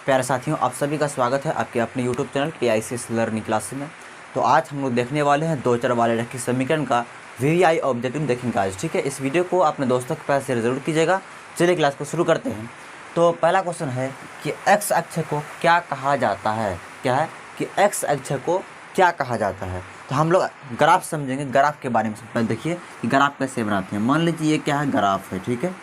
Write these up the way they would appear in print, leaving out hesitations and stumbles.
प्यारे साथियों, आप सभी का स्वागत है आपके अपने YouTube channel AICS learning class में। तो आज हम लोग देखने वाले हैं दो चर वाले रैखिक समीकरण का VI ऑब्जेक्टिव देखेंगे आज। ठीक है, इस वीडियो को अपने दोस्तों के पास शेयर जरूर कीजिएगा। चलिए क्लास को शुरू करते हैं। तो पहला क्वेश्चन है कि एक्स अक्ष को क्या कहा जाता है। क्या है कि एक्स अक्ष को क्या कहा जाता है। तो हम लोग ग्राफ समझेंगे, ग्राफ के बारे में सबसे पहले देखिए कि ग्राफ कैसे बनाते हैं। मान लीजिए ये क्या है, ग्राफ है। ठीक है,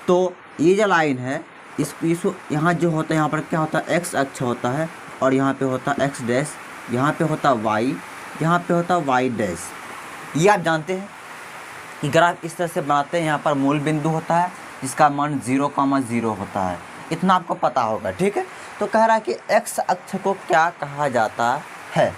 तो ये जो लाइन है इसको यहाँ जो होता है, यहाँ पर क्या होता है, एक्स अक्ष होता है और यहाँ पे होता है एक्स डैश, यहाँ पे होता है वाई, यहाँ पे होता है वाई डैश। ये आप जानते हैं कि ग्राफ इस तरह से बनाते हैं। यहाँ पर मूल बिंदु होता है जिसका मान 0,0 होता है, इतना आपको पता होगा। ठीक है, तो कह रहा है कि एक्स अक्ष को क्या कहा जाता है।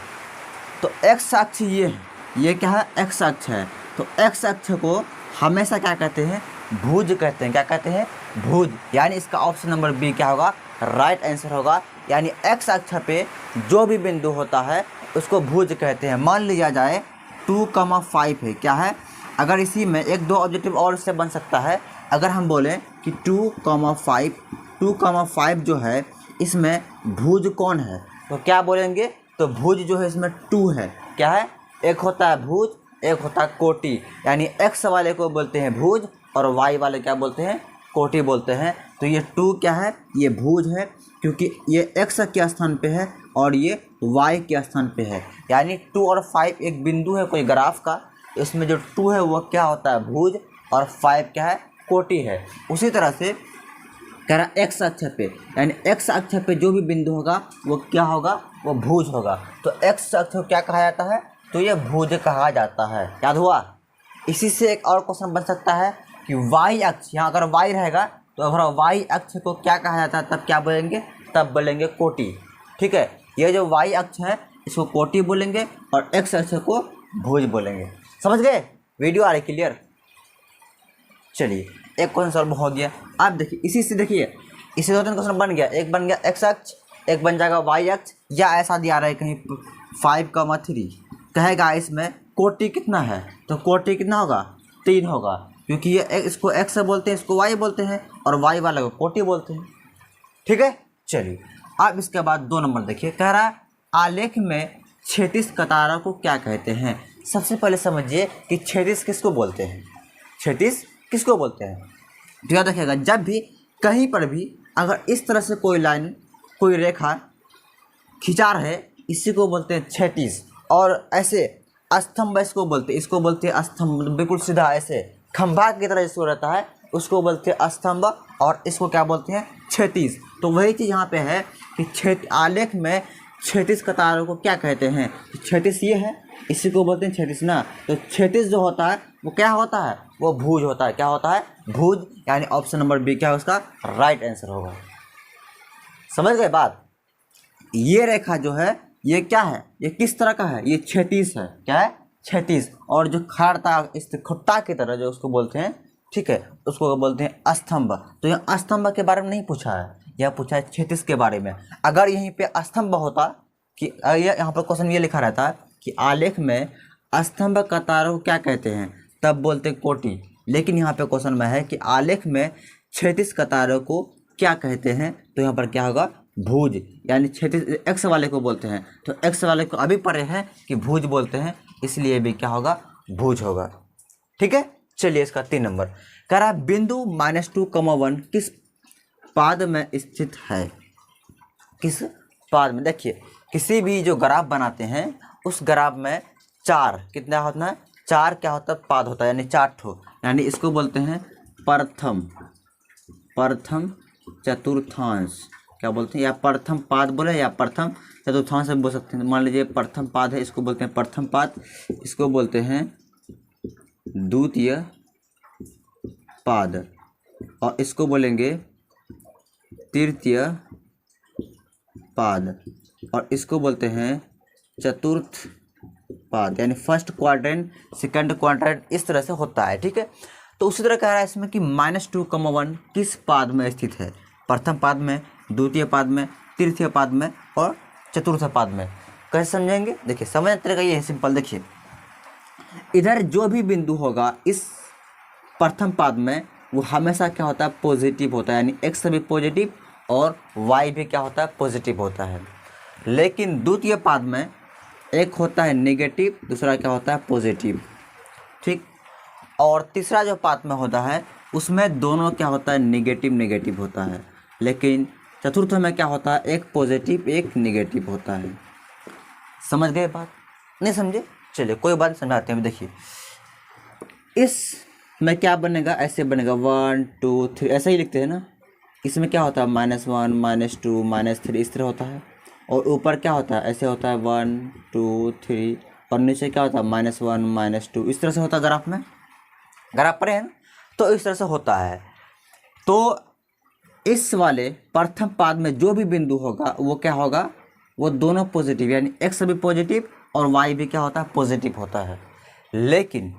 तो एक्स अक्ष ये है, ये क्या है, एक्स अक्ष है। तो एक्स अक्ष को हमेशा क्या कहते हैं, भुज कहते हैं। क्या कहते हैं, भुज। यानी इसका ऑप्शन नंबर बी क्या होगा, राइट आंसर होगा। यानी एक्स अक्ष पे जो भी बिंदु होता है उसको भुज कहते हैं। मान लिया जाए 2,5 है, क्या है, अगर इसी में एक दो ऑब्जेक्टिव और से बन सकता है। अगर हम बोलें कि 2,5 जो है इसमें भुज कौन है, तो क्या बोलेंगे, तो भुज जो है इसमें 2 है। क्या है, एक होता है भुज, एक होता है कोटि। यानी एक्स वाले को बोलते हैं भुज और वाई वाले क्या बोलते हैं, कोटि बोलते हैं। तो ये 2 क्या है, ये भुज है, क्योंकि ये एक्स के स्थान पे है और ये वाई के स्थान पे है। यानी 2 और 5 एक बिंदु है कोई ग्राफ का, इसमें जो 2 है वो क्या होता है, भुज, और 5 क्या है, कोटि है। उसी तरह से कह रहा एक्स अक्ष पे, यानी एक्स अक्ष पे जो भी बिंदु होगा वो क्या होगा, वो भुज होगा। तो एक्स अक्ष को क्या कहा जाता है, तो ये भुज कहा जाता है। याद हुआ। इसी से एक और क्वेश्चन बन सकता है कि वाई अक्ष, यहाँ अगर वाई रहेगा तो अगर वाई अक्ष को क्या कहा जाता है, तब क्या बोलेंगे, तब बोलेंगे कोटि। ठीक है, ये जो वाई अक्ष है इसको कोटि बोलेंगे और एक्स अक्ष को भुज बोलेंगे। समझ गए, वीडियो आ रही क्लियर। चलिए एक क्वेश्चन सॉल्व हो गया। आप देखिए, इसी से देखिए, इसी 2-3 क्वेश्चन बन गया। एक बन गया एक्स अक्ष, एक बन जाएगा वाई अक्ष, या ऐसा दिया रहा है कहीं 5,3 कहेगा इसमें कोटि कितना है, तो कोटि कितना होगा, 3 होगा, क्योंकि ये इसको एक्स बोलते हैं, इसको वाई बोलते हैं, और वाई वाले को कोटि बोलते हैं। ठीक है, चलिए अब इसके बाद 2 नंबर देखिए। कह रहा है आलेख में क्षैतिज कतारों को क्या कहते हैं। सबसे पहले समझिए कि क्षैतिज किसको बोलते हैं, क्षैतिज किसको बोलते हैं। तो याद रखिएगा, जब भी कहीं पर भी अगर इस तरह से कोई लाइन, कोई रेखा खिंचा रहे, इसी को बोलते हैं क्षैतिज। और ऐसे स्तंभ इसको बोलते हैं स्तंभ, बिल्कुल सीधा ऐसे खंभा की तरह जिसको रहता है उसको बोलते हैं स्तंभ, और इसको क्या बोलते हैं, क्षैतिज। तो वही चीज़ यहाँ पे है कि आलेख में क्षैतिज कतारों को क्या कहते हैं। क्षैतिज ये है, इसी को बोलते हैं क्षैतिज ना। तो क्षैतिज जो होता है वो क्या होता है, वो भुज होता है। क्या होता है, भुज। यानी ऑप्शन नंबर बी क्या है, उसका राइट आंसर होगा। समझ गए बात। ये रेखा जो है ये क्या है, ये किस तरह का है, ये क्षैतिज है। क्या है, क्षैतिज। और जो खाड़ता इस खुट्टा की तरह जो उसको बोलते हैं, ठीक है, उसको बोलते हैं स्तंभ। तो यहाँ स्तंभ के बारे में नहीं पूछा है, यह पूछा है क्षैतिज के बारे में। अगर यहीं पे स्तंभ होता कि यहाँ पर क्वेश्चन ये लिखा रहता है कि आलेख में स्तंभ कतारों को क्या कहते हैं, तब बोलते हैं कोटि। लेकिन यहाँ पे क्वेश्चन में है कि आलेख में क्षैतिज कतारों को क्या कहते हैं, तो यहाँ पर क्या होगा, भुज। यानी क्षैतिज एक्स वाले को बोलते हैं, तो एक्स वाले को अभी पढ़े हैं कि भुज बोलते हैं, इसलिए भी क्या होगा, भुज होगा। ठीक है, चलिए इसका 3 नंबर। कह रहा है बिंदु -2,1 किस पाद में स्थित है। किस पाद में, देखिए किसी भी जो ग्राफ बनाते हैं उस ग्राफ में 4 कितना होता है, 4 क्या होता है, पाद होता है, यानी 4 ठो। यानी इसको बोलते हैं प्रथम चतुर्थांश, क्या बोलते हैं, या प्रथम पाद बोले या प्रथम चतुर्थांश से बोल सकते हैं। मान लीजिए प्रथम पाद है, इसको बोलते हैं प्रथम पाद, इसको बोलते हैं द्वितीय पाद, और इसको बोलेंगे तृतीय पाद, और इसको बोलते हैं चतुर्थ पाद। यानी फर्स्ट क्वाड्रेंट, सेकंड क्वाड्रेंट, इस तरह से होता है। ठीक है, तो उसी तरह कह रहा है इसमें कि -2,1 किस पाद में स्थित है, प्रथम पाद में, द्वितीय पाद में, तृतीय पाद में और चतुर्थ पाद में। कैसे समझेंगे, देखिए समझने तरीका ये है सिंपल। देखिए इधर जो भी बिंदु होगा इस प्रथम पाद में वो हमेशा क्या होता है, पॉजिटिव होता है। यानी एक्स भी पॉजिटिव और y भी क्या होता है, पॉजिटिव होता है। लेकिन द्वितीय पाद में एक होता है नेगेटिव, दूसरा क्या होता है, पॉजिटिव, ठीक। और तीसरा जो पाद में होता है उसमें दोनों क्या होता है, नेगेटिव नेगेटिव होता है। लेकिन चतुर्थ में क्या होता है, एक पॉजिटिव एक नेगेटिव होता है। समझ गए बात, नहीं समझे? चलिए कोई बात समझाते हैं। देखिए इस में क्या बनेगा, ऐसे बनेगा 1 2 3, ऐसा ही लिखते हैं ना। इसमें क्या होता है, -1 -2 -3 इस तरह होता है। और ऊपर क्या होता है, ऐसे होता है 1 2 3, और नीचे क्या होता है, -1 -2 इस तरह से होता है ग्राफ में। ग्राफ पर है ना, तो इस तरह से होता है। तो इस वाले प्रथम पाद में जो भी बिंदु होगा वो क्या होगा, वो दोनों पॉजिटिव, यानी x भी पॉजिटिव और y भी क्या होता है, पॉजिटिव होता है। लेकिन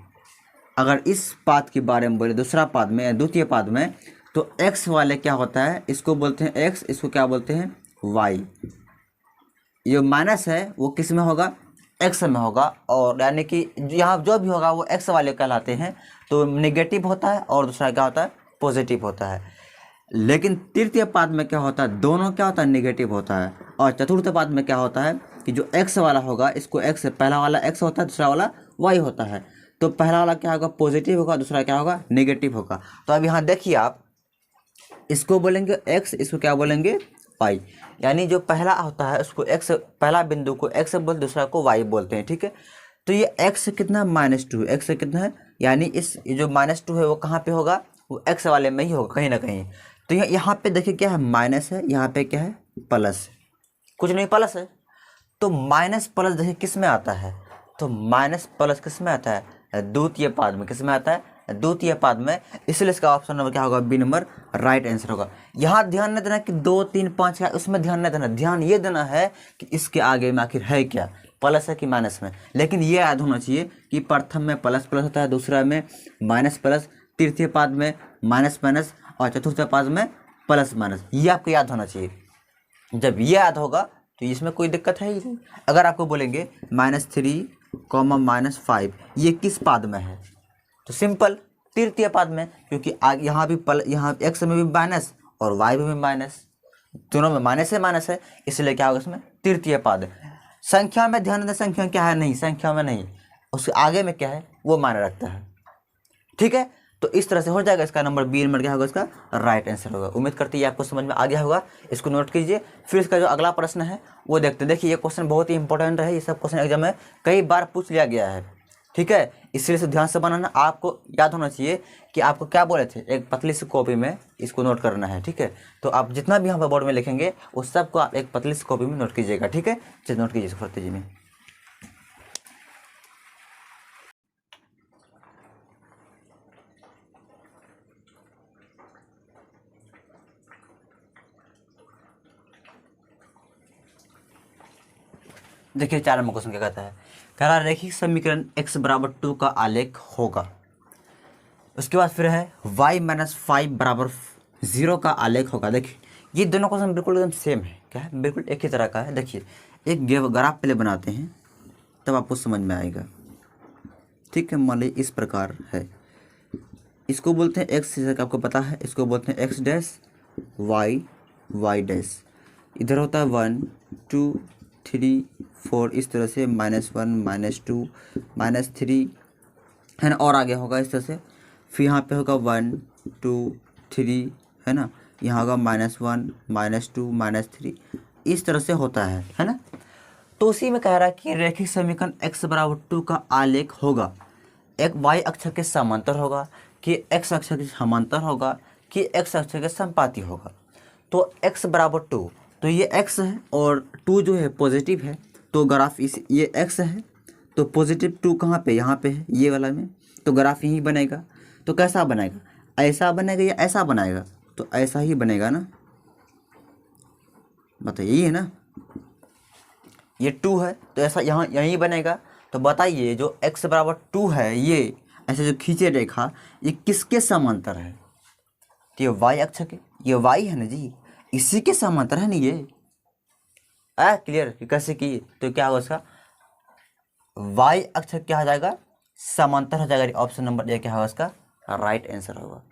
अगर इस पाद के बारे में बोले, दूसरा पाद में या द्वितीय पाद में, तो x वाले क्या होता है, इसको बोलते हैं x, इसको क्या बोलते हैं, y। ये माइनस है वो किस में होगा, x में होगा। और यानी कि यहाँ जो भी होगा वो x वाले कहलाते हैं। तो नेगेटिव होता है और दूसरा क्या होता है, पॉजिटिव होता है। लेकिन तृतीय पाद में क्या होता है, दोनों क्या होता है, नेगेटिव होता है। और चतुर्थ पाद में क्या होता है कि जो x वाला होगा, इसको x, पहला वाला x होता है, दूसरा वाला y होता है। तो पहला वाला क्या होगा, पॉजिटिव होगा, दूसरा क्या होगा, नेगेटिव होगा। तो अब यहाँ देखिए आप, इसको बोलेंगे x, इसको क्या बोलेंगे, y। यानी जो पहला होता है उसको x, पहला बिंदु को x बोलते, दूसरा को y बोलते हैं, ठीक है। तो ये x कितना, -2, x कितना है, यानी इस जो -2 है वो कहाँ पे होगा, वो x वाले में ही होगा कहीं ना कहीं। तो यहाँ पे देखिए क्या है, माइनस है, यहाँ पे क्या है, प्लस, कुछ नहीं प्लस है। तो माइनस प्लस देखिए किस में आता है, तो माइनस प्लस किस में आता है, द्वितीय पाद में। किस में आता है, द्वितीय पाद में। इसलिए इसका ऑप्शन नंबर क्या होगा, बी नंबर राइट आंसर होगा। यहाँ ध्यान नहीं देना कि 2 3 5 क्या, उसमें ध्यान नहीं देना, ध्यान ये देना है कि इसके आगे में आखिर है क्या, प्लस है कि माइनस में। लेकिन ये याद होना चाहिए कि प्रथम में प्लस प्लस होता है, दूसरा में माइनस प्लस, तृतीय पाद में माइनस माइनस, और चतुर्थ पाद में प्लस माइनस। ये आपको याद होना चाहिए। जब ये याद होगा तो इसमें कोई दिक्कत है ही नहीं। अगर आपको बोलेंगे -3, -5 ये किस पाद में है, तो सिंपल तृतीय पाद में, क्योंकि यहाँ भी यहाँ x में भी माइनस और y में भी माइनस, दोनों में माइनस है, इसलिए क्या होगा, इसमें तृतीय पाद। संख्या में ध्यान दें, संख्या क्या है, नहीं, संख्या में नहीं, उसके आगे में क्या है वो मायने रखता है, ठीक है। तो इस तरह से हो जाएगा, इसका नंबर बी नंबर क्या होगा, इसका राइट आंसर होगा। उम्मीद करते हैं आपको समझ में आ गया होगा, इसको नोट कीजिए। फिर इसका जो अगला प्रश्न है वो देखते हैं। देखिए ये क्वेश्चन बहुत ही इंपॉर्टेंट है, ये सब क्वेश्चन एग्जाम में कई बार पूछ लिया गया है, ठीक है। इसलिए से ध्यान से बनाना, आपको याद होना चाहिए कि आपको क्या बोले थे, एक पतली सी कॉपी में इसको नोट करना है, ठीक है। तो आप जितना भी यहाँ पर बोर्ड में लिखेंगे उस सबको आप एक पतली सी कॉपी में नोट कीजिएगा, ठीक है। चलिए नोट कीजिए फुर्ती जी में। देखिए 4 नंबर क्वेश्चन क्या कहता है, कह रहा रैखिक समीकरण x = 2 का आलेख होगा। उसके बाद फिर है y - 5 = 0 का आलेख होगा। देखिए ये दोनों क्वेश्चन बिल्कुल एकदम सेम है, क्या है, बिल्कुल एक ही तरह का है। देखिए एक ग्राफ पहले बनाते हैं तब आपको समझ में आएगा, ठीक है। मान लीजिए इस प्रकार है, इसको बोलते हैं x, जैसा कि आपको पता है, इसको बोलते हैं x डैश, y डैश। इधर होता है 1 2 3 4 इस तरह से, -1 -2 -3 है ना, और आगे होगा इस तरह से। फिर यहाँ पे होगा 1 2 3 है ना, यहाँ होगा -1 -2 -3 इस तरह से होता है ना। तो उसी में कह रहा है कि रैखिक समीकरण x = 2 का आलेख होगा, एक y अक्ष के समांतर होगा कि x अक्ष के समांतर होगा कि x अक्ष के संपाती होगा। तो x = 2, तो ये x है और 2 जो है पॉजिटिव है, तो ग्राफ इस ये x है, तो पॉजिटिव 2 कहाँ पे, यहाँ पे है ये वाला में, तो ग्राफ यही बनेगा। तो कैसा बनेगा, ऐसा बनेगा या ऐसा बनाएगा, तो ऐसा ही बनेगा ना, बताइए, यही है ना, ये 2 है तो ऐसा यहाँ यहीं बनेगा। तो बताइए जो x = 2 है, ये ऐसे जो खींचे रेखा ये किसके समांतर है, तो ये y अक्ष के, ये y है ना जी, इसी के समांतर है ना ये। क्लियर, कैसे की, तो क्या होगा उसका y अक्ष क्या हो जाएगा, समांतर हो जाएगा। ऑप्शन नंबर ए क्या होगा इसका राइट आंसर होगा।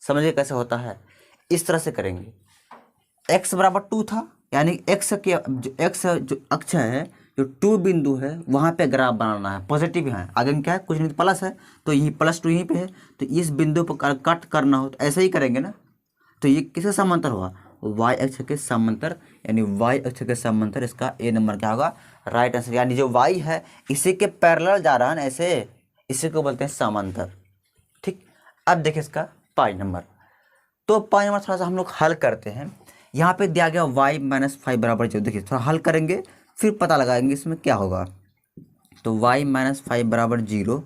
समझिए कैसे होता है, इस तरह से करेंगे। x बराबर 2 था, यानी x के जो x जो अक्ष है, जो 2 बिंदु है वहाँ पे ग्राफ बनाना है, पॉजिटिव है, आगे में क्या है कुछ नहीं प्लस है, तो यही +2 यहीं पे है, तो इस बिंदु पर कट करना हो तो ऐसे ही करेंगे ना। तो ये किसके समांतर हुआ, y अक्ष के समांतर, यानी y अक्ष के समांतर इसका ए नंबर क्या होगा, राइट आंसर। यानी जो y है इसी के पैरेलल जा रहा है ना ऐसे, इसी को बोलते हैं समांतर। ठीक, अब देखिए इसका पाई नंबर। तो पाई नंबर थोड़ा सा हम लोग हल करते हैं। यहाँ पे दिया गया y - 5 बराबर 0, देखिए थोड़ा हल करेंगे फिर पता लगाएंगे इसमें क्या होगा। तो y - 5 बराबर 0,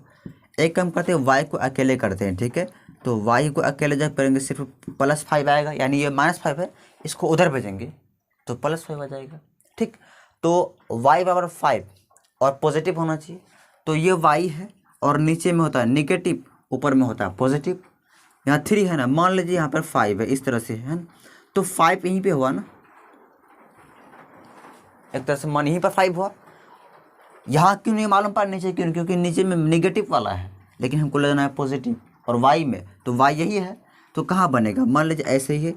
एक काम करते हैं y को अकेले करते हैं, ठीक है। तो y को अकेले जब करेंगे सिर्फ +5 आएगा, यानी ये -5 है, इसको उधर भेजेंगे तो +5 आ जाएगा। ठीक, तो y बराबर 5 और पॉजिटिव होना चाहिए, तो ये y है और नीचे में होता है निगेटिव, ऊपर में होता है पॉजिटिव। यहाँ 3 है ना, मान लीजिए यहाँ पर 5 है, इस तरह से है ना, तो 5 यहीं पे हुआ ना, एक तरह से मान यहीं पर 5 हुआ। यहाँ क्यों नहीं मालूम पड़ा नीचे क्यों, क्योंकि नीचे में निगेटिव वाला है, लेकिन हमको लेना है पॉजिटिव, और y में तो y यही है, तो कहाँ बनेगा, मान लीजिए ऐसे ही है,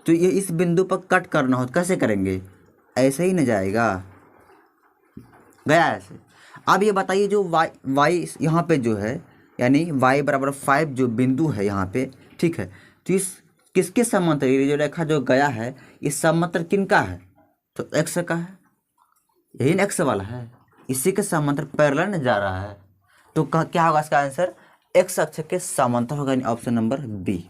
तो ये इस बिंदु पर कट करना हो तो कैसे करेंगे, ऐसे ही न जाएगा, गया ऐसे। अब ये बताइए जो y यहाँ पे जो है, यानी y बराबर 5 जो बिंदु है यहाँ पे, ठीक है, तो इस किसके समांतर, ये जो रेखा जो गया है इस समांतर किनका है, तो x का है, यही ना x वाला है, इसी के समांतर पैरेलल में जा रहा है, तो क्या होगा इसका आंसर, x अक्ष के समांतर होगा, यानी ऑप्शन नंबर बी।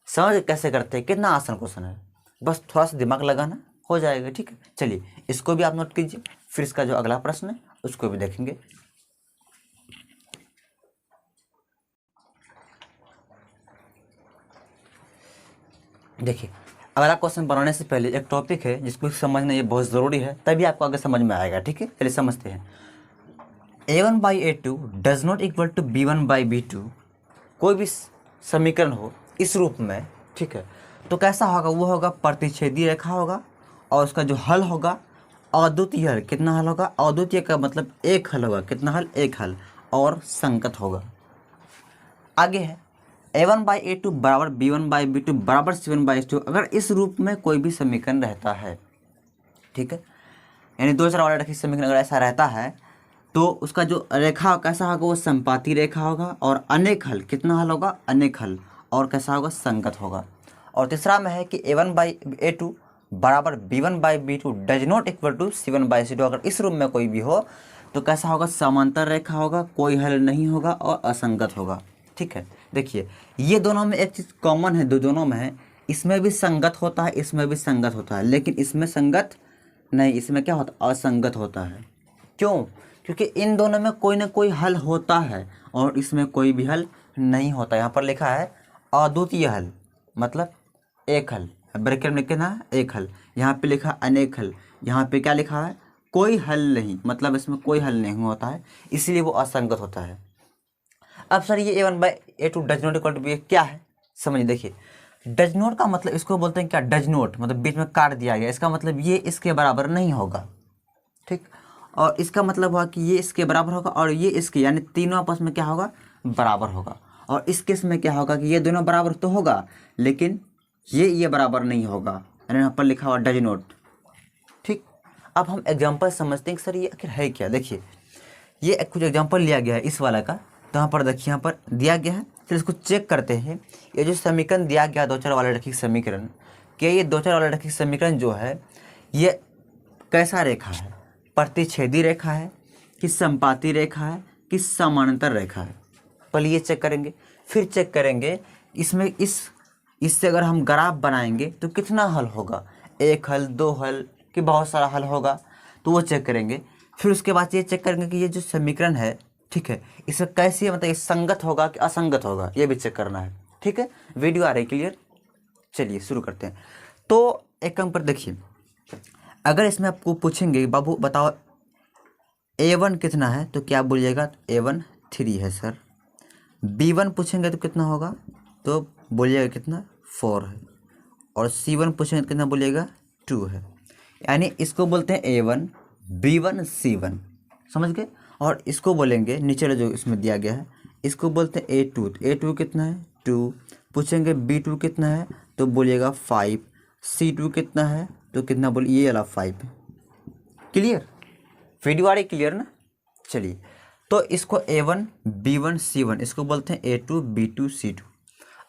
समझ कैसे करते हैं, कितना आसान क्वेश्चन है, बस थोड़ा सा दिमाग लगाना हो जाएगा। ठीक है, चलिए इसको भी आप नोट कीजिए, फिर इसका जो अगला प्रश्न है उसको भी देखेंगे। देखिए, अगला क्वेश्चन बनाने से पहले एक टॉपिक है जिसको समझना ये बहुत ज़रूरी है, तभी आपको आगे समझ में आएगा। ठीक है, चलिए समझते हैं। a1/a2 does not equal to b1/b2, कोई भी समीकरण हो इस रूप में, ठीक है, तो कैसा होगा, वो होगा प्रतिच्छेदी रेखा होगा, और उसका जो हल होगा अद्वितीय हल। कितना हल होगा, अद्वितीय का मतलब एक हल होगा, कितना हल, एक हल, और संगत होगा। आगे है a1/a2 बराबर b1/b2 बराबर c1/c2, अगर इस रूप में कोई भी समीकरण रहता है, ठीक है, यानी दो चर वाला रैखिक समीकरण अगर ऐसा रहता है, तो उसका जो रेखा कैसा होगा, वो संपाती रेखा होगा, और अनेक हल, कितना हल होगा, अनेक हल, और कैसा होगा, संगत होगा। और तीसरा में है कि a1/a2 बराबर b1/b2 does not equal to c1/c2, अगर इस रूप में कोई भी हो तो कैसा होगा, समांतर रेखा होगा, कोई हल नहीं होगा और असंगत होगा। ठीक है, देखिए ये दोनों में एक चीज़ कॉमन है, दोनों में है, इसमें भी संगत होता है, इसमें भी संगत होता है, लेकिन इसमें संगत नहीं, इसमें क्या होता है, असंगत होता है। क्यों, क्योंकि इन दोनों में कोई ना कोई हल होता है और इसमें कोई भी हल नहीं होता। यहाँ पर लिखा है अद्वितीय हल, मतलब एक हल, ब्रैकेट में लिखना है एक हल, यहाँ पे लिखा अनेक हल, यहाँ पे क्या लिखा है, कोई हल नहीं, मतलब इसमें कोई हल नहीं होता है, इसलिए वो असंगत होता है। अब सर ये a1/a2 does not equal to B क्या है, समझिए। देखिए डज नॉट का मतलब इसको बोलते हैं क्या, डज नॉट मतलब बीच में काट दिया गया, इसका मतलब ये इसके बराबर नहीं होगा। ठीक, और इसका मतलब हुआ कि ये इसके बराबर होगा और ये इसके, यानी तीनों आपस में क्या होगा, बराबर होगा। और इस केस में क्या होगा कि ये दोनों बराबर तो होगा, लेकिन ये बराबर नहीं होगा, यानी यहाँ पर लिखा हुआ डज नॉट। ठीक, अब हम एग्जांपल समझते हैं कि सर ये आखिर है क्या। देखिए ये कुछ एग्जांपल लिया गया है इस वाला का, तो यहाँ पर देखिए यहाँ पर दिया गया है, फिर इसको चेक करते हैं। ये जो समीकरण दिया गया दो चर वाला रैखिक समीकरण, कि ये दो चर वाला रैखिक समीकरण जो है ये कैसा रेखा है, प्रतिच्छेदी रेखा है कि संपाती रेखा है कि समानांतर रेखा है, पहले ये चेक करेंगे। फिर चेक करेंगे इसमें इससे अगर हम ग्राफ बनाएंगे तो कितना हल होगा, एक हल, दो हल कि बहुत सारा हल होगा, तो वो चेक करेंगे। फिर उसके बाद ये चेक करेंगे कि ये जो समीकरण है, ठीक है, इसमें कैसी मतलब ये संगत होगा कि असंगत होगा, ये भी चेक करना है। ठीक है, वीडियो आ रही क्लियर, चलिए शुरू करते हैं। तो एक काम पर देखिए, अगर इसमें आपको पूछेंगे बाबू बताओ a1 कितना है, तो क्या बोलिएगा, a1 3 है सर। b1 पूछेंगे तो कितना होगा, तो बोलिएगा कितना, 4 है। और c1 पूछेंगे तो कितना बोलिएगा, 2 है। यानी इसको बोलते हैं a1 b1 c1, समझ गए। और इसको बोलेंगे नीचे जो इसमें दिया गया है, इसको बोलते हैं a2, तो a2 कितना है, 2। पूछेंगे b2 कितना है, तो बोलिएगा 5। C2 कितना है, तो कितना बोलिए, ये वाला 5 है। क्लियर, वीडियो आ रही क्लियर ना। चलिए, तो इसको A1 B1 C1 इसको बोलते हैं A2 B2 C2।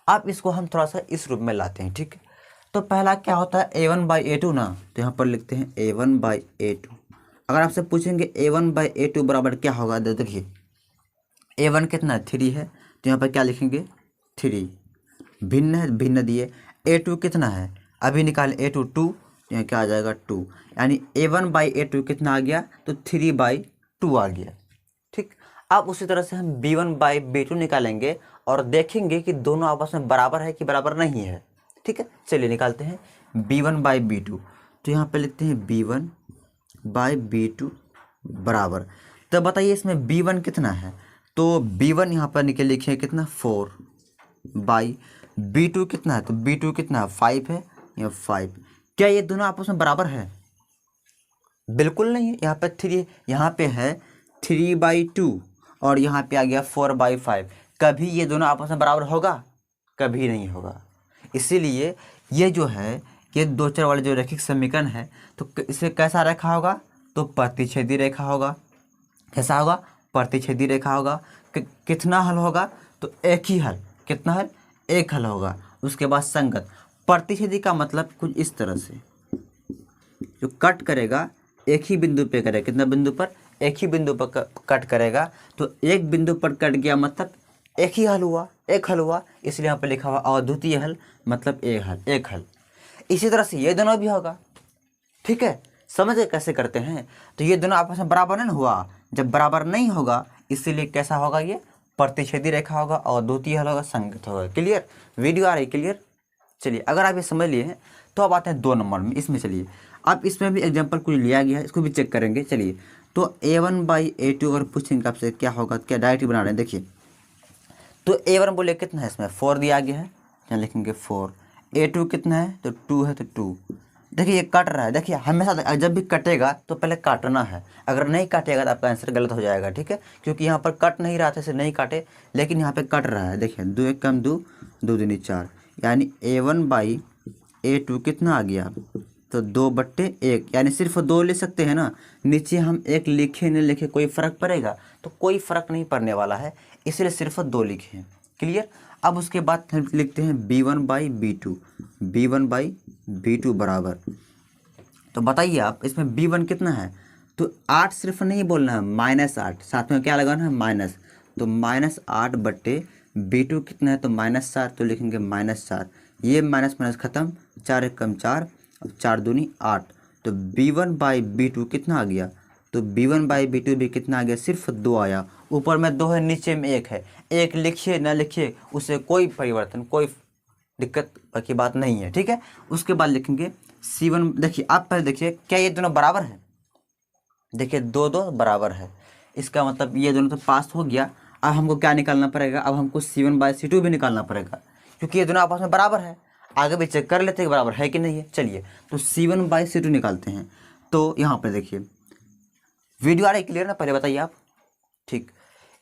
अब इसको हम थोड़ा सा इस रूप में लाते हैं, ठीक है। तो पहला क्या होता है A1/A2 ना, तो यहाँ पर लिखते हैं A1/A2। अगर आपसे पूछेंगे A1/A2 बराबर क्या होगा, तो देखिए A1 कितना है, 3 है, तो यहाँ पर क्या लिखेंगे 3, भिन्न है, भिन्न दिए। A2 कितना है, अभी निकाले A2 2, यहाँ क्या आ जाएगा 2, यानी A1/A2 कितना आ गया, तो 3/2 आ गया, ठीक। अब उसी तरह से हम B1/B2 निकालेंगे और देखेंगे कि दोनों आपस में बराबर है कि बराबर नहीं है, ठीक है। चलिए निकालते हैं B1/B2, तो यहाँ पे लिखते हैं B1/B2 बराबर। तो बताइए इसमें B1 कितना है, तो B1 यहाँ पर निकल लिखे कितना 4/B2 कितना है, तो B2 कितना है 5 है, यहाँ 5। क्या ये दोनों आपस में बराबर है, बिल्कुल नहीं है। यहाँ पे 3, यहाँ पे है 3/2 और यहाँ पे आ गया 4/5। कभी ये दोनों आपस में बराबर होगा, कभी नहीं होगा। इसीलिए ये जो है, ये दो चर वाले जो रैखिक समीकरण है, तो इसे कैसा रेखा होगा, तो प्रतिच्छेदी रेखा होगा। कैसा होगा, प्रतिच्छेदी रेखा होगा। कितना हल होगा, तो एक ही हल, कितना हल, एक हल होगा। उसके बाद संगत। प्रतिच्छेदी का मतलब कुछ इस तरह से, जो कट करेगा एक ही बिंदु पे करेगा, कितना बिंदु पर, एक ही बिंदु पर कट करेगा। तो एक बिंदु पर कट गया मतलब एक ही हल हुआ, एक हल हुआ, इसलिए यहाँ पे लिखा हुआ अद्वितीय हल, मतलब एक हल, एक हल। इसी तरह से ये दोनों भी होगा, ठीक है। समझ गए कैसे करते हैं। तो ये दोनों आपस में बराबर नहीं हुआ, जब बराबर नहीं होगा इसीलिए कैसा होगा, ये प्रतिच्छेदी रेखा होगा और अद्वितीय हल होगा, संगत होगा। क्लियर, वीडियो आ रही क्लियर। चलिए, अगर आप ये समझ लिए हैं तो अब आते हैं 2 नंबर में। इसमें चलिए, अब इसमें भी एग्जाम्पल कुछ लिया गया है, इसको भी चेक करेंगे। चलिए, तो A1/A2 अगर पूछेंगे आपसे क्या होगा, क्या डायरेक्ट बना रहे हैं, देखिए। तो A1 बोले कितना है, इसमें 4 दिया गया है, यहाँ लिखेंगे 4। A2 कितना है, तो 2 है, तो 2। देखिए ये कट रहा है, देखिए हमेशा जब भी कटेगा तो पहले काटना है, अगर नहीं काटेगा तो आपका आंसर गलत हो जाएगा, ठीक है। क्योंकि यहाँ पर कट नहीं रहा था, इसे नहीं काटे, लेकिन यहाँ पे कट रहा है। देखिए 2 1 कम 2, 2 दूनी 4, यानी A1/A2 कितना आ गया, तो 2/1, यानी सिर्फ 2 ले सकते हैं ना। नीचे हम 1 लिखे न लिखे कोई फ़र्क पड़ेगा, तो कोई फ़र्क नहीं पड़ने वाला है, इसलिए सिर्फ 2 लिखे हैं। क्लियर। अब उसके बाद हम लिखते हैं B1/B2, B1/B2 बराबर। तो बताइए आप, इसमें B1 कितना है, तो 8 सिर्फ नहीं बोलना है, -8, साथ में क्या लगाना है, माइनस। तो -8/B2 कितना है, तो -4, तो लिखेंगे -4। ये माइनस माइनस खत्म, 4 1 कम 4, 4 दूनी 8। तो B1/B2 कितना आ गया, तो B1/B2 भी कितना आ गया, सिर्फ 2 आया। ऊपर में 2 है, नीचे में 1 है, 1 लिखिए न लिखिए उससे कोई परिवर्तन, कोई दिक्कत की बात नहीं है, ठीक है। उसके बाद लिखेंगे C1। देखिए आप पहले देखिए, क्या ये दोनों बराबर है, देखिए 2 2 बराबर है, इसका मतलब ये दोनों तो पास हो गया। अब हमको क्या निकालना पड़ेगा, अब हमको C1/C2 भी निकालना पड़ेगा, क्योंकि ये दोनों आपस में बराबर है। आगे भी चेक कर लेते हैं बराबर है कि नहीं है। चलिए, तो C1/C2 निकालते हैं। तो यहाँ पर देखिए, वीडियो आ रही क्लियर ना, पहले बताइए आप, ठीक।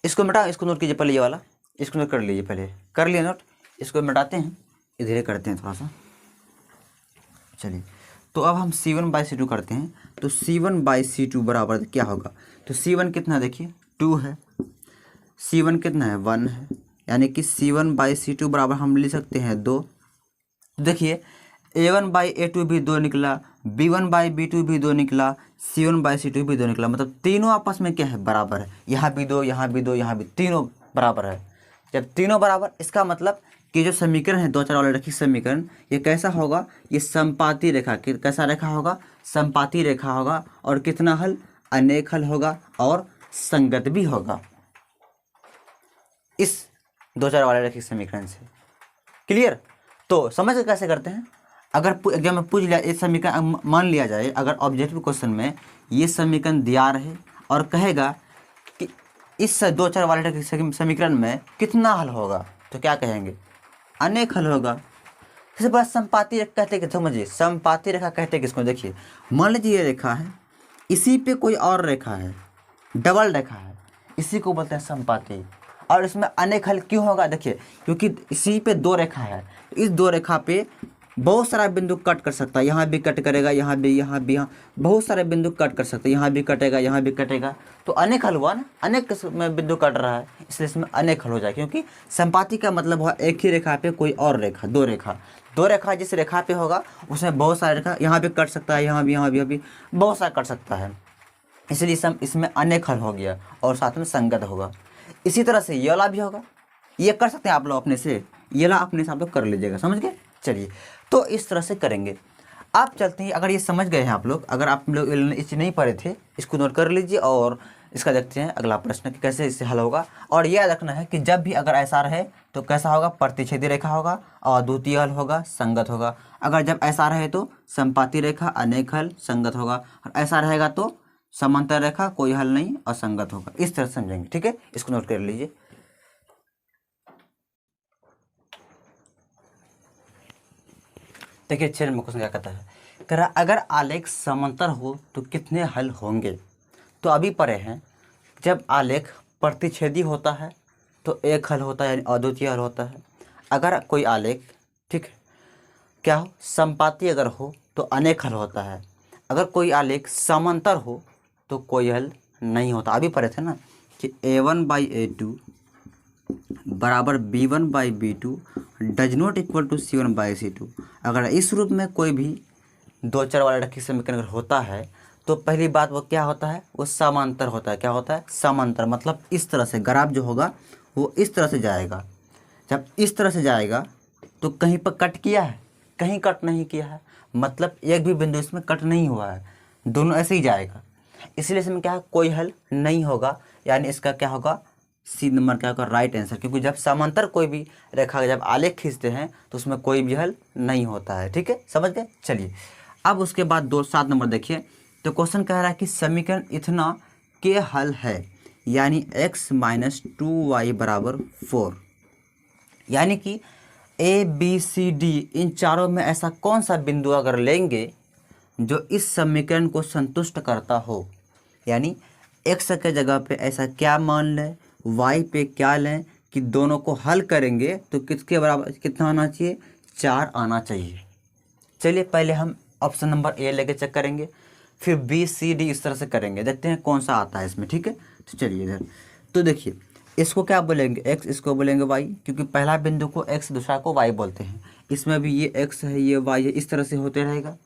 इसको मिटा, इसको नोट कीजिए पहले, ये वाला इसको नोट कर लीजिए, पहले कर लिए नोट। इसको मिटाते हैं, इधर करते हैं थोड़ा सा। चलिए, तो अब हम C1/C2 करते हैं। तो C1/C2 बराबर क्या होगा, तो C1 कितना, देखिए 2 है, C1 कितना है 1 है, यानी कि C1/C2 बराबर हम ले सकते हैं 2। देखिए A1/A2 भी 2 निकला, B1/B2 भी 2 निकला, C1/C2 भी 2 निकला, मतलब तीनों आपस में क्या है, बराबर है। यहाँ भी 2, यहाँ भी 2, यहाँ भी, तीनों बराबर है। जब तीनों बराबर, इसका मतलब कि जो समीकरण है 2 चर वाले रैखिक समीकरण, ये कैसा होगा, ये समपाती रेखा, कैसा रेखा होगा, समपाती रेखा होगा। और कितना हल, अनेक हल होगा और संगत भी होगा इस 2 चर वाले रैखिक समीकरण से। क्लियर। तो समझ कैसे करते हैं, अगर एग्जाम में पूछ लिया, ये समीकरण मान लिया जाए, अगर ऑब्जेक्टिव क्वेश्चन में ये समीकरण दिया रहे और कहेगा कि इस 2 चर वाले रैखिक समीकरण में कितना हल होगा, तो क्या कहेंगे, अनेक हल होगा। सबसे बड़ा समपाती रेखा कहते हैं, समझिए समपाती रेखा कहते हैं किसको, देखिए मान लीजिए ये रेखा है, इसी पे कोई और रेखा है, डबल रेखा है, इसी को बोलते हैं समपाती। और इसमें अनेक हल क्यों होगा, देखिए क्योंकि इसी पे 2 रेखा है, इस 2 रेखा पे बहुत सारा बिंदु कट कर सकता है, यहाँ भी कट करेगा, यहाँ भी, यहाँ भी, यहाँ बहुत सारे बिंदु कट कर सकते हैं, यहाँ भी कटेगा, यहाँ भी कटेगा, तो अनेक हल हुआ ना, अनेक में बिंदु कट रहा है, इसलिए इसमें अनेक हल हो जाए, क्योंकि संपाति का मतलब हुआ एक ही रेखा पे कोई और रेखा, दो रेखा जिस रेखा पे होगा उसमें बहुत सारे रेखा, यहाँ भी कट सकता है, यहाँ भी, यहाँ भी, यहाँ भी बहुत सारा कट सकता है, इसलिए इसमें अनेक हल हो गया और साथ में संगत होगा। इसी तरह से ये वाला भी होगा, ये कर सकते हैं आप लोग अपने से, ये वाला अपने से आप लोग कर लीजिएगा, समझ गए। चलिए, तो इस तरह से करेंगे। आप चलते हैं, अगर ये समझ गए हैं आप लोग, अगर आप लोग इस चीज़ नहीं पढ़े थे इसको नोट कर लीजिए और इसका देखते हैं अगला प्रश्न कि कैसे इससे हल होगा। और यह रखना है कि जब भी अगर ऐसा रहे तो कैसा होगा, प्रतिच्छेदी रेखा होगा और द्वितीय हल होगा, संगत होगा। अगर जब ऐसा रहे तो संपाती रेखा, अनेक हल, संगत होगा, और ऐसा रहेगा तो समांतर रेखा, कोई हल नहीं, असंगत होगा। इस तरह से समझेंगे, ठीक है, इसको नोट कर लीजिए। देखिए 6 नंबर क्वेश्चन क्या कहता है, कह रहा अगर आलेख समांतर हो तो कितने हल होंगे। तो अभी पढ़े हैं, जब आलेख प्रतिच्छेदी होता है तो एक हल होता है, यानी अद्वितीय हल होता है। अगर कोई आलेख, ठीक है, क्या हो, संपाती अगर हो तो अनेक हल होता है। अगर कोई आलेख समांतर हो तो कोई हल नहीं होता। अभी पढ़े थे ना कि A1/A2 बराबर B1/B2 does not equal to C1/C2। अगर इस रूप में कोई भी दो चर वाला रैखिक समीकरण अगर होता है तो पहली बात वो क्या होता है, वो समांतर होता है। क्या होता है, समांतर, मतलब इस तरह से ग्राफ जो होगा वो इस तरह से जाएगा। जब इस तरह से जाएगा तो कहीं पर कट किया है, कहीं कट नहीं किया है, मतलब एक भी बिंदु इसमें कट नहीं हुआ है, दोनों ऐसे ही जाएगा। इसलिए इसमें क्या है, कोई हल नहीं होगा, यानी इसका क्या होगा, सी नंबर क्या होगा, राइट आंसर। क्योंकि जब समांतर कोई भी रेखा जब आलेख खींचते हैं तो उसमें कोई भी हल नहीं होता है, ठीक है, समझ गए। चलिए, अब उसके बाद 7 नंबर देखिए, तो क्वेश्चन कह रहा है कि समीकरण इतना के हल है, यानी x-2y बराबर 4, यानी कि A B C D इन चारों में ऐसा कौन सा बिंदु अगर लेंगे जो इस समीकरण को संतुष्ट करता हो, यानी x के जगह पे ऐसा क्या मान लें, y पे क्या लें, कि दोनों को हल करेंगे तो किसके बराबर कितना आना चाहिए, 4 आना चाहिए। चलिए, पहले हम ऑप्शन नंबर A लेके चेक करेंगे, फिर B C D इस तरह से करेंगे, देखते हैं कौन सा आता है इसमें, ठीक है। तो चलिए इधर, तो देखिए इसको क्या बोलेंगे, x, इसको बोलेंगे y, क्योंकि पहला बिंदु को x दूसरा को y बोलते हैं। इसमें भी ये x है, ये y है, इस तरह से होते रहेगा।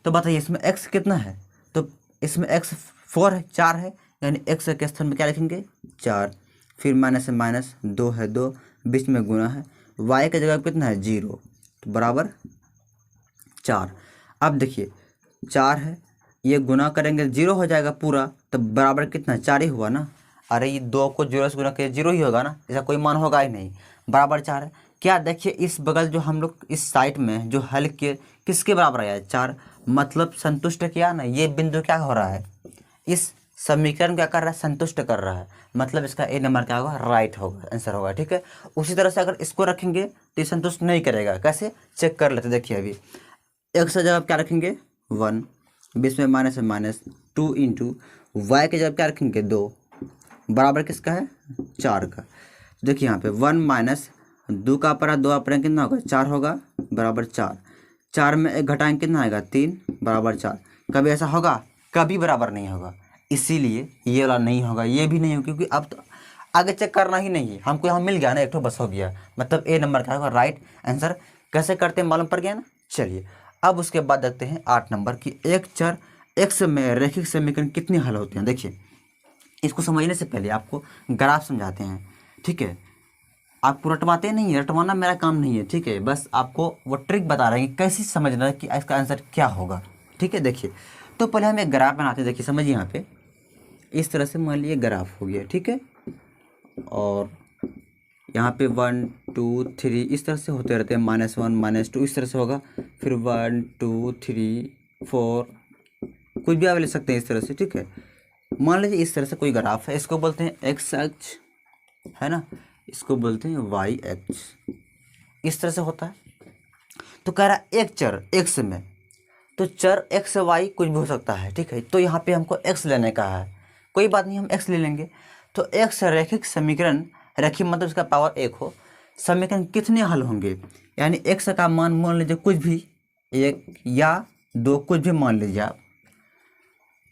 तो बताइए इसमें x कितना है, तो इसमें x 4 है, 4 है, यानी x के स्थान में क्या लिखेंगे, 4, फिर माइनस है माइनस, 2 है 2, बीच में गुना है, y के जगह कितना है 0, तो बराबर 4। अब देखिए 4 है, ये गुना करेंगे 0 हो जाएगा पूरा, तो बराबर कितना, 4 ही हुआ ना। अरे ये 2 को 0 से गुना किया 0 ही होगा ना, ऐसा कोई मान होगा ही नहीं, बराबर 4 है। क्या देखिए इस बगल जो हम लोग इस साइड में जो हल के किसके बराबर आया है, 4, मतलब संतुष्ट किया ना, ये बिंदु क्या हो रहा है, इस समीकरण क्या कर रहा है, संतुष्ट कर रहा है, मतलब इसका ए नंबर क्या होगा, राइट होगा, आंसर होगा, ठीक है। उसी तरह से अगर इसको रखेंगे तो ये संतुष्ट नहीं करेगा, कैसे चेक कर लेते, देखिए अभी x की जगह क्या रखेंगे 1, बीच में माइनस है माइनस, 2 इंटू वाई की जगह क्या रखेंगे 2, बराबर किसका है 4 का। देखिए यहाँ पे 1 माइनस 2 का अपरा 2 अपरा कितना होगा 4 होगा, बराबर 4, 4 में 1 घटाएंगे कितना आएगा 3, बराबर 4। कभी ऐसा होगा, कभी बराबर नहीं होगा, इसीलिए ये वाला नहीं होगा, ये भी नहीं होगा, क्योंकि अब तो आगे चेक करना ही नहीं है हमको, यहाँ मिल गया ना एक तो बस हो गया, मतलब ए नंबर क्या होगा, राइट आंसर। कैसे करते हैं मालूम पड़ गया ना। चलिए, अब उसके बाद देखते हैं 8 नंबर की, एक चर x में रैखिक समीकरण कितने हल होते हैं। देखिए इसको समझने से पहले आपको ग्राफ समझाते हैं, ठीक है। आपको रटवाते नहीं है, रटवाना मेरा काम नहीं है, ठीक है, बस आपको वो ट्रिक बता रहे हैं कि कैसे समझना है कि इसका आंसर क्या होगा, ठीक है। देखिए तो पहले हम एक ग्राफ बनाते हैं, देखिए समझिए यहाँ पे इस तरह से मान लीजिए ग्राफ हो गया, ठीक है, और यहाँ पे 1 2 3 इस तरह से होते रहते हैं, -1 -2 इस तरह से होगा, फिर 1 2 3 4 कुछ भी आप ले सकते हैं इस तरह से, ठीक है। मान लीजिए इस तरह से कोई ग्राफ है, इसको बोलते हैं एक्स अक्ष, है ना, इसको बोलते हैं वाई अक्ष, इस तरह से होता है। तो कह रहा है एक चर एक्स में, तो चर एक्स वाई कुछ भी हो सकता है, ठीक है। तो यहाँ पे हमको एक्स लेने का है, कोई बात नहीं, हम एक्स ले लेंगे। तो एक्स रैखिक समीकरण, रैखिक मतलब इसका पावर 1 हो, समीकरण कितने हल होंगे, यानी एक्स का मान लीजिए कुछ भी 1 या 2 कुछ भी मान लीजिए आप।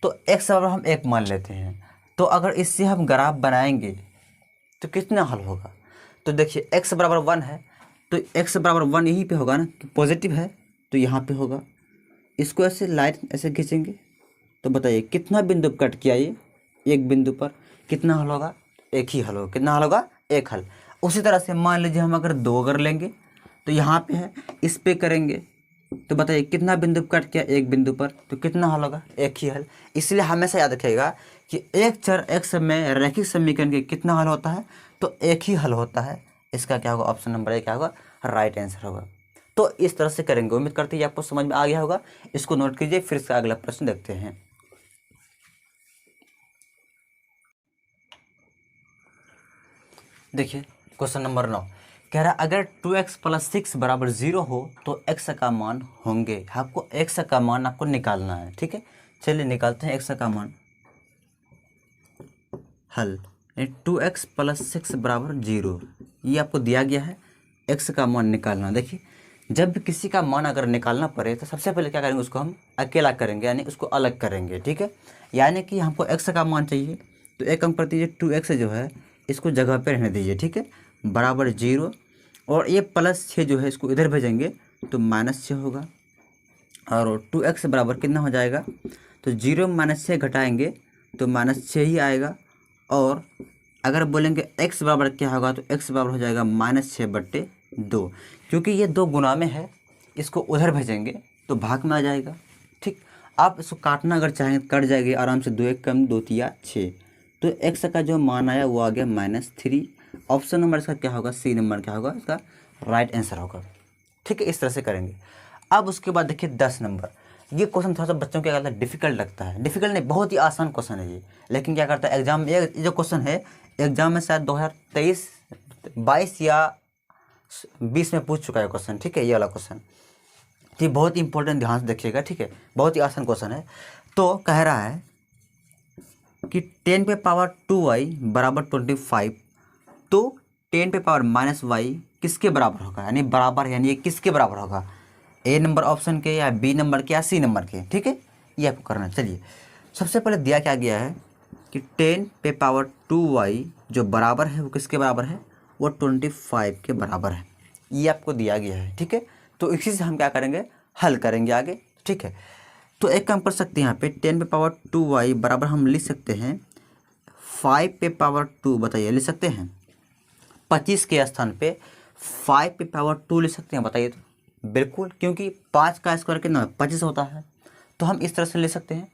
तो x बराबर हम 1 मान लेते हैं। तो अगर इससे हम ग्राफ बनाएंगे तो कितना हल होगा? तो देखिए x बराबर 1 है, तो x बराबर 1 यहीं पे होगा ना, कि पॉजिटिव है तो यहाँ पे होगा। इसको ऐसे लाइन ऐसे खींचेंगे तो बताइए कितना बिंदु कट किया ये? एक बिंदु पर। कितना हल होगा? एक ही हल होगा। कितना हल होगा? एक हल। उसी तरह से मान लीजिए हम अगर 2 अगर लेंगे तो यहाँ पे है, इस पे करेंगे तो बताइए कितना बिंदु कट किया? एक बिंदु पर, तो कितना हल होगा? एक ही हल। इसलिए हमेशा याद रखिएगा कि एक चर x में रैखिक समीकरण के कितना हल होता है? तो एक ही हल होता है। इसका क्या होगा? ऑप्शन नंबर 1 क्या होगा? राइट आंसर होगा। तो इस तरह से करेंगे। उम्मीद करते हैं आपको समझ में आ गया होगा। इसको नोट कीजिए, फिर इसका अगला प्रश्न देखते हैं। देखिए क्वेश्चन नंबर 9 कह रहा है अगर 2x + 6 = 0 हो तो x का मान होंगे। आपको x का मान आपको निकालना है, ठीक है। चलिए निकालते हैं x का मान। हल 2x + 6 = 0, ये आपको दिया गया है। x का मान निकालना। देखिए जब भी किसी का मान अगर निकालना पड़े तो सबसे पहले क्या करेंगे? उसको हम अकेला करेंगे, यानी उसको अलग करेंगे, ठीक है। यानी कि हमको x का मान चाहिए तो एक काम करते हैं, 2x जो है इसको जगह पे रहने दीजिए, ठीक है, बराबर 0। और ये +6 जो है इसको इधर भेजेंगे तो -6 होगा। और 2x बराबर कितना हो जाएगा? तो 0 में -6 घटाएंगे तो -6 ही आएगा। और अगर बोलेंगे x बराबर क्या होगा तो x बराबर हो जाएगा -6/2। क्योंकि ये 2 गुना में है, इसको उधर भेजेंगे तो भाग में आ जाएगा, ठीक। आप इसको काटना अगर चाहें कट जाएगी आराम से। 2 1 कम 2 3 6। तो x का जो मान आया वो आ गया -3। ऑप्शन नंबर इसका क्या होगा? सी नंबर क्या होगा? इसका राइट आंसर होगा, ठीक है। इस तरह से करेंगे। अब उसके बाद देखिए 10 नंबर। ये क्वेश्चन थोड़ा सा बच्चों को क्या लगता है? डिफिकल्ट लगता है। डिफिकल्ट नहीं, बहुत ही आसान क्वेश्चन है ये। लेकिन क्या करता है एग्जाम में, ये जो क्वेश्चन है एग्जाम में शायद 2023 22 या 20 में पूछ चुका है क्वेश्चन, ठीक है, ये वाला क्वेश्चन। तो ये बहुत इंपॉर्टेंट, ध्यान से देखिएगा, ठीक है। बहुत ही आसान क्वेश्चन है। तो कह रहा है कि 10⁻² बराबर 25, तो 10⁻⁻y किसके बराबर होगा? यानी बराबर, यानी ये किसके बराबर होगा? ए नंबर ऑप्शन के, या बी नंबर के, या सी नंबर के, ठीक है। ये आपको करना है। चलिए सबसे पहले दिया क्या गया है कि 10⁻² जो बराबर है वो किसके बराबर है? वो 25 के बराबर है। ये आपको दिया गया है, ठीक है। तो इसी से हम क्या करेंगे? हल करेंगे आगे, ठीक है। तो एक काम कर सकते हैं, यहाँ पे 10⁻² बराबर हम लिख सकते हैं 5⁻²। बताइए लिख सकते हैं 25 के स्थान पे 5⁻² लिख सकते हैं? बताइए तो। बिल्कुल, क्योंकि 5 का स्क्वायर कितना 25 होता है। तो हम इस तरह से ले सकते हैं।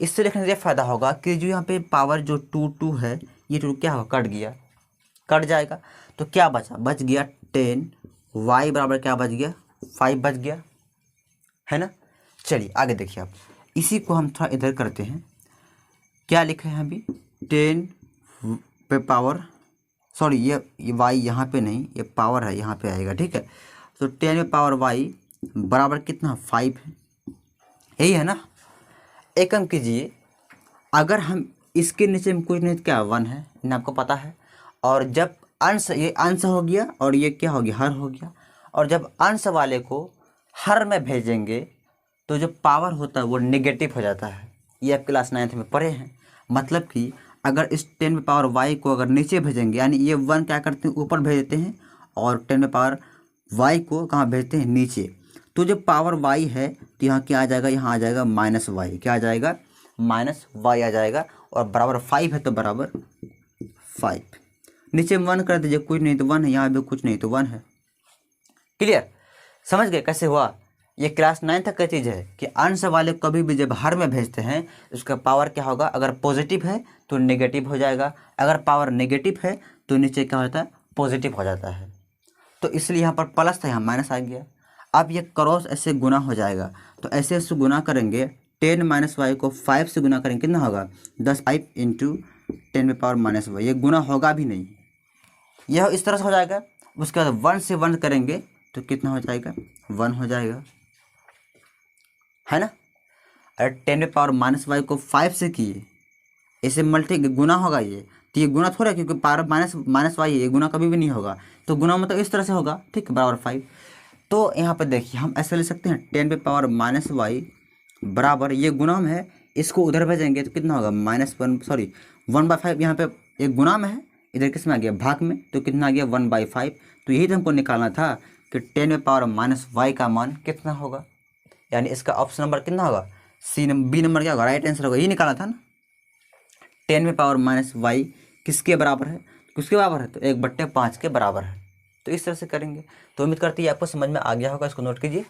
इससे लिखने से ये फ़ायदा होगा कि जो यहाँ पे पावर जो 2 है, ये 2 क्या होगा? कट गया, कट जाएगा। तो क्या बचा? बच गया 10। y बराबर क्या बच गया? 5 बच गया, है ना। चलिए आगे देखिए आप। इसी को हम थोड़ा इधर करते हैं। क्या लिखे हैं अभी? 10 पे पावर, सॉरी ये y यहाँ पे नहीं, ये पावर है, यहाँ पे आएगा, ठीक है। तो 10 पे पावर y बराबर कितना? 5 है, यही है ना। एक काम कीजिए, अगर हम इसके नीचे में कुछ नहीं तो क्या 1 है ना, आपको पता है। और जब अंश, ये अंश हो गया और ये क्या हो गया? हर हो गया। और जब अंश वाले को हर में भेजेंगे तो जो पावर होता है वो नेगेटिव हो जाता है। ये आप क्लास 9th में पढ़े हैं। मतलब कि अगर इस 10 पे पावर y को अगर नीचे भेजेंगे, यानी ये 1 क्या करते हैं? ऊपर भेज देते हैं। और 10 पे पावर y को कहाँ भेजते हैं? नीचे। तो जो पावर y है तो यहाँ क्या आ जाएगा? यहाँ आ जाएगा -y। क्या आ जाएगा? -y आ जाएगा। और बराबर 5 है तो बराबर 5। नीचे में 1 कर दीजिए, कुछ नहीं तो 1 है, यहाँ भी कुछ नहीं तो 1 है। क्लियर? समझ गए कैसे हुआ? ये क्लास 9 तक का चीज़ है कि अंश वाले कभी भी जब हर में भेजते हैं उसका पावर क्या होगा? अगर पॉजिटिव है तो नेगेटिव हो जाएगा, अगर पावर नेगेटिव है तो नीचे क्या होता है? पॉजिटिव हो जाता है। तो इसलिए यहाँ पर प्लस था, यहाँ माइनस आ गया। अब ये क्रॉस ऐसे गुना हो जाएगा, तो ऐसे ऐसे गुना करेंगे। 10 - y को 5 से गुना करेंगे, कितना होगा? 10 5 × 10 पे पावर -y। ये गुना होगा भी नहीं, यह इस तरह से हो जाएगा। उसके बाद 1 से 1 करेंगे तो कितना हो जाएगा? 1 हो जाएगा, है ना। अरे 10 पे पावर -y को 5 से किए, ऐसे मल्टी गुना होगा ये, तो ये गुना थोड़ा, क्योंकि पावर माइनस y है, ये गुना कभी भी नहीं होगा। तो गुना मतलब इस तरह से होगा, ठीक है, बराबर 5। तो यहाँ पर देखिए हम ऐसे ले सकते हैं 10⁻⁻y बराबर, ये गुणाम है, इसको उधर भेजेंगे तो कितना होगा -1/5। यहाँ पे एक गुणाम है, इधर किस में आ गया भाग में, तो कितना आ गया 1/5। तो यही तो हमको निकालना था कि 10⁻⁻y का मान कितना होगा, यानी इसका ऑप्शन नंबर कितना होगा, बी नंबर क्या होगा, राइट आंसर होगा, यही निकाला था ना। 10⁻⁻y किसके बराबर है, किसके बराबर है, तो 1/5 के बराबर है। तो इस तरह से करेंगे। तो उम्मीद करती है आपको समझ में आ गया होगा, इसको नोट कीजिए।